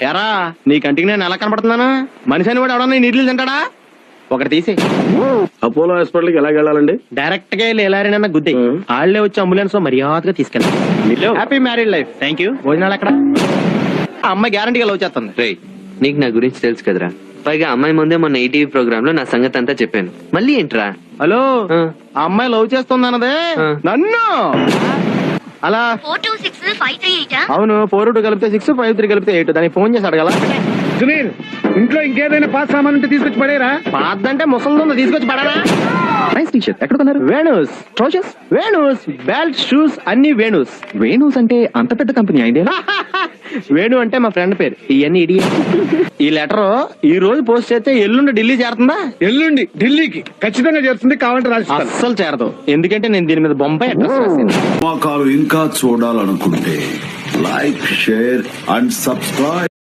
ఎరా నీ కంటికి నేను ఎలా కనపడుతున్నాను? మనిషి అని వాడు ఎవడన్నా నీళ్ళు తింటాడా? ఒకటి తీసి అపోలో హాస్పిటల్ కి ఎలా వెళ్ళాలండి? డైరెక్ట్ గా వెళ్ళారనన్నా గుద్ది వాళ్ళే వచ్చి అంబులెన్స్ లో మర్యాదగా తీసుకెళ్ళి. Happy married life. Thank you. భోజనాలు ఎక్కడ? ఆ అమ్మాయి గ్యారంటీగా లవ్ చేస్తుంది. రే, నీకు నా గురించి తెలుసు కదరా. పైగా అమ్మాయి ముందే మొన్న ఈటీవీ ప్రోగ్రామ్ లో నా సంగతి అంతా చెప్పాను. మళ్ళీ ఏంట్రా? హలో, ఆ. ఆ అమ్మాయి లవ్ చేస్తుంది అన్నదే ఆ. నన్ను. అలా 426-538 అవును, 4-2 కలిపితే 6, 5-3 కలిపితే 8. దానికి ఫోన్ చేసి అడగల. సునీల్, ఇంట్లో ఇంకేదైనా పాస్ సామాన్ ఉంటే తీసుకొచ్చి పడేరా. పాదంటే ముసలి తీసుకొచ్చి పడాలా? Nice T shirt. ఎక్కడ కొన్నారు? వేణూస్ ట్రౌజర్స్? వేణూస్ బెల్ట్ షూస్ అన్ని వేణూస్. వేణూస్ అంటే అంత పెద్ద కంపెనీ అయిందే. వేణు అంటే మా ఫ్రెండ్ పేరు. ఇవన్నీ ఇడి. ఈ లెటర్ ఈ రోజు పోస్ట్ చేస్తే ఎల్లుండి ఢిల్లీ చేరుతుందా? ఎల్లుండి ఢిల్లీకి ఖచ్చితంగా చేరుతుంది. కావాలంటే రాజస్థాన్. అస్సలు చేరదు. ఎందుకంటే నేను దీని మీద బొంబాయి అడ్రస్ రాశాను. సినిమాకాలు ఇంకా చూడాలనుకుంటే లైక్, షేర్ అండ్ సబ్స్క్రైబ్.